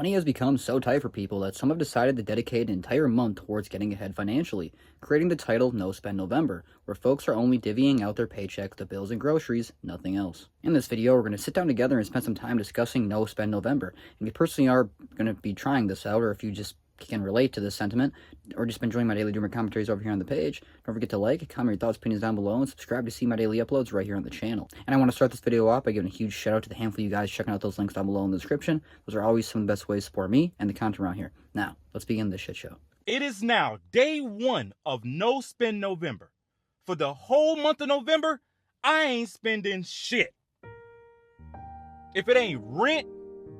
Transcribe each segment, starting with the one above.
Money has become so tight for people that some have decided to dedicate an entire month towards getting ahead financially, creating the title No Spend November, where folks are only divvying out their paycheck to bills and groceries, nothing else. In this video, we're going to sit down together and spend some time discussing No Spend November. And if you personally are going to be trying this out, or if you just can relate to this sentiment, or just been enjoying my daily doomer commentaries over here on the page, don't forget to like, comment your thoughts, opinions down below, and subscribe to see my daily uploads right here on the channel. And I want to start this video off by giving a huge shout out to the handful of you guys checking out those links down below in the description. Those are always some of the best ways to support me and the content around here. Now, let's begin this shit show. It is now day one of No Spend November. For the whole month of November, I ain't spending shit. If it ain't rent,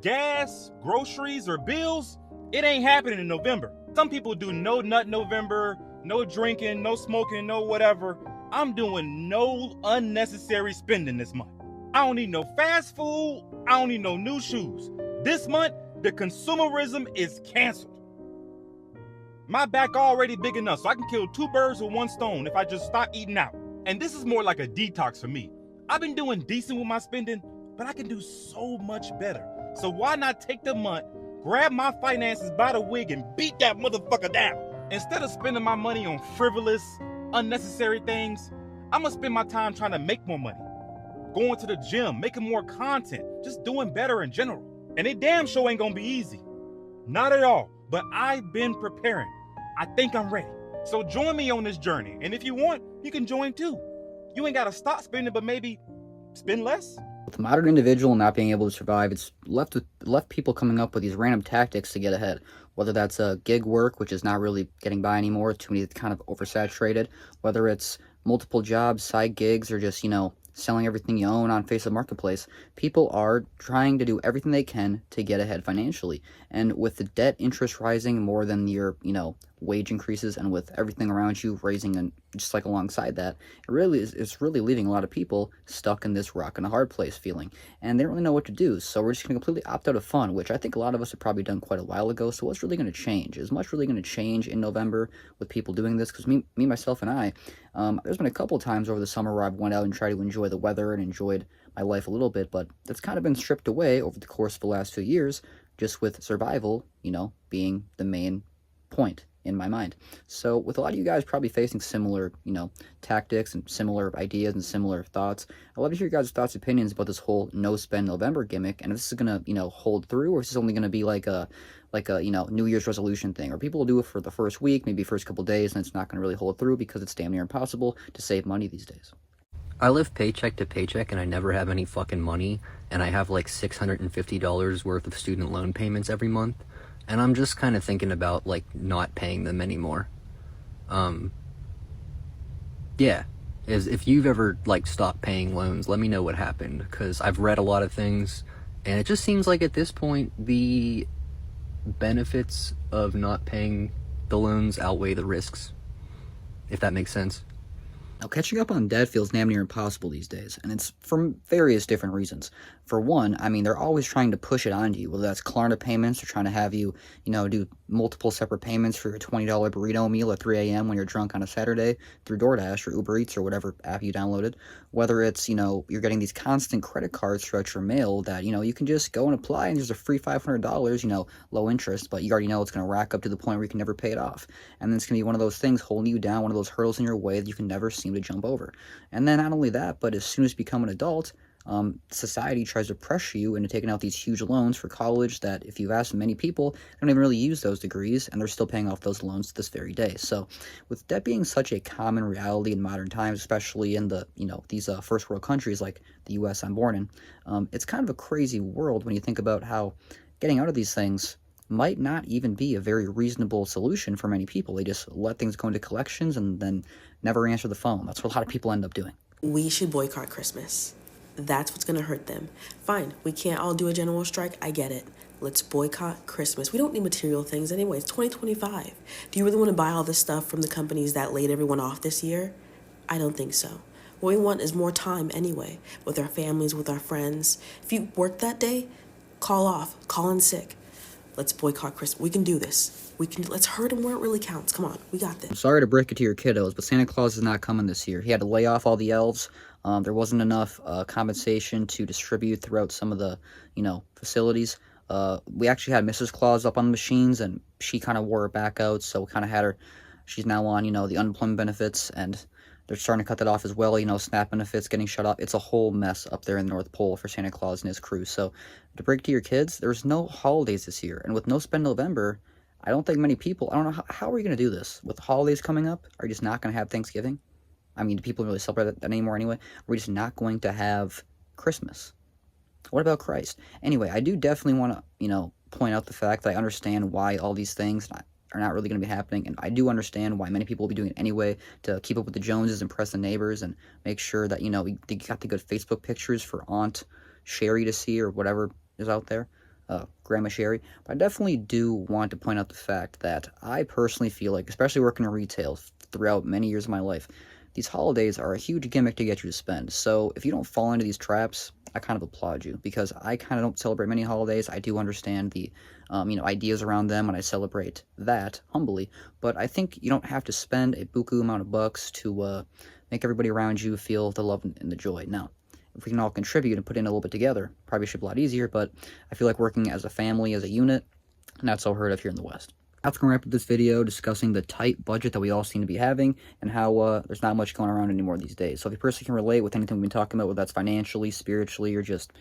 gas, groceries, or bills, it ain't happening in November. Some people do no nut November, no drinking, no smoking, no whatever. I'm doing no unnecessary spending this month. I don't need no fast food. I don't need no new shoes. This month, the consumerism is canceled. My back already big enough, so I can kill two birds with one stone if I just stop eating out. And this is more like a detox for me. I've been doing decent with my spending, but I can do so much better. So why not take the month, grab my finances by the wig, and beat that motherfucker down? Instead of spending my money on frivolous, unnecessary things, I'm gonna spend my time trying to make more money. Going to the gym, making more content, just doing better in general. And it damn sure ain't gonna be easy. Not at all, but I've been preparing. I think I'm ready. So join me on this journey. And if you want, you can join too. You ain't gotta stop spending, but maybe spend less. With the modern individual not being able to survive, it's left people coming up with these random tactics to get ahead. Whether that's gig work, which is not really getting by anymore, too many kind of oversaturated. Whether it's multiple jobs, side gigs, or just, selling everything you own on Facebook Marketplace, people are trying to do everything they can to get ahead financially. And with the debt interest rising more than your, wage increases, and with everything around you raising and just like alongside that, it's really leaving a lot of people stuck in this rock and a hard place feeling. And they don't really know what to do. So we're just going to completely opt out of fun, which I think a lot of us have probably done quite a while ago. So what's really going to change? Is much really going to change in November with people doing this? Because me, myself, and I, there's been a couple of times over the summer where I've went out and tried to enjoy the weather and enjoyed my life a little bit, but that's kind of been stripped away over the course of the last few years, just with survival, being the main point in my mind. So with a lot of you guys probably facing similar, tactics and similar ideas and similar thoughts, I'd love to hear your guys' thoughts and opinions about this whole No Spend November gimmick, and if this is gonna, hold through, or if this is only gonna be like a New Year's resolution thing, or people will do it for the first week, maybe first couple days, and it's not gonna really hold through because it's damn near impossible to save money these days. I live paycheck to paycheck and I never have any fucking money, and I have like $650 worth of student loan payments every month, and I'm just kind of thinking about like not paying them anymore. Yeah, if you've ever like stopped paying loans, let me know what happened, because I've read a lot of things and it just seems like at this point the benefits of not paying the loans outweigh the risks, if that makes sense. Now, catching up on debt feels damn near impossible these days, and it's for various different reasons. For one, they're always trying to push it onto you, whether that's Klarna payments or trying to have you, do multiple separate payments for your $20 burrito meal at 3 a.m. when you're drunk on a Saturday through DoorDash or Uber Eats or whatever app you downloaded. Whether it's, you're getting these constant credit cards throughout your mail that, you can just go and apply and there's a free $500, low interest, but you already know it's going to rack up to the point where you can never pay it off. And then it's going to be one of those things holding you down, one of those hurdles in your way that you can never seem to jump over. And then not only that, but as soon as you become an adult, society tries to pressure you into taking out these huge loans for college that, if you've asked many people, they don't even really use those degrees, and they're still paying off those loans to this very day. So with debt being such a common reality in modern times, especially in the, these first world countries like the US I'm born in, it's kind of a crazy world when you think about how getting out of these things might not even be a very reasonable solution for many people. They just let things go into collections and then never answer the phone. That's what a lot of people end up doing. We should boycott Christmas. That's what's going to hurt them. Fine, we can't all do a general strike. I get it. Let's boycott Christmas. We don't need material things anyway. It's 2025. Do you really want to buy all this stuff from the companies that laid everyone off this year? I don't think so. What we want is more time anyway, with our families, with our friends. If you work that day, call off, call in sick. Let's boycott Christmas. We can do this. Let's hurt them where it really counts. Come on, we got this. I'm sorry to break it to your kiddos, but Santa Claus is not coming this year. He had to lay off all the elves. There wasn't enough compensation to distribute throughout some of the, facilities. We actually had Mrs. Claus up on the machines, and she kind of wore her back out, so we kind of had her. She's now on, the unemployment benefits, and they're starting to cut that off as well. SNAP benefits getting shut off. It's a whole mess up there in the North Pole for Santa Claus and his crew. So to break to your kids, there's no holidays this year, and with no spend November, I don't think many people. I don't know how are you going to do this with the holidays coming up? Are you just not going to have Thanksgiving? I mean, do people really celebrate that anymore anyway? Are we just not going to have Christmas? What about Christ? Anyway, I do definitely want to, point out the fact that I understand why all these things are not really going to be happening, and I do understand why many people will be doing it anyway to keep up with the Joneses, impress the neighbors, and make sure that, they got the good Facebook pictures for Aunt Sherry to see or whatever is out there, Grandma Sherry. But I definitely do want to point out the fact that I personally feel like, especially working in retail throughout many years of my life, these holidays are a huge gimmick to get you to spend. So if you don't fall into these traps, I kind of applaud you, because I kind of don't celebrate many holidays. I do understand the, ideas around them, and I celebrate that humbly. But I think you don't have to spend a buku amount of bucks to make everybody around you feel the love and the joy. Now, if we can all contribute and put in a little bit together, probably should be a lot easier. But I feel like working as a family, as a unit, not so heard of here in the West. That's going to wrap up this video discussing the tight budget that we all seem to be having, and how there's not much going around anymore these days. So if you personally can relate with anything we've been talking about, whether that's financially, spiritually, or just,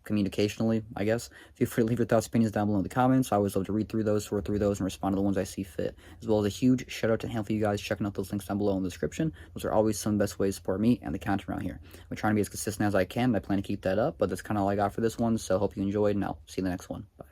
communicationally, I guess, feel free to leave your thoughts, opinions down below in the comments. I always love to read through those, sort through those, and respond to the ones I see fit. As well as a huge shout out to handful of you guys checking out those links down below in the description. Those are always some of the best ways to support me and the content around here. I'm trying to be as consistent as I can, and I plan to keep that up, but that's kind of all I got for this one, so hope you enjoyed, and I'll see you in the next one. Bye.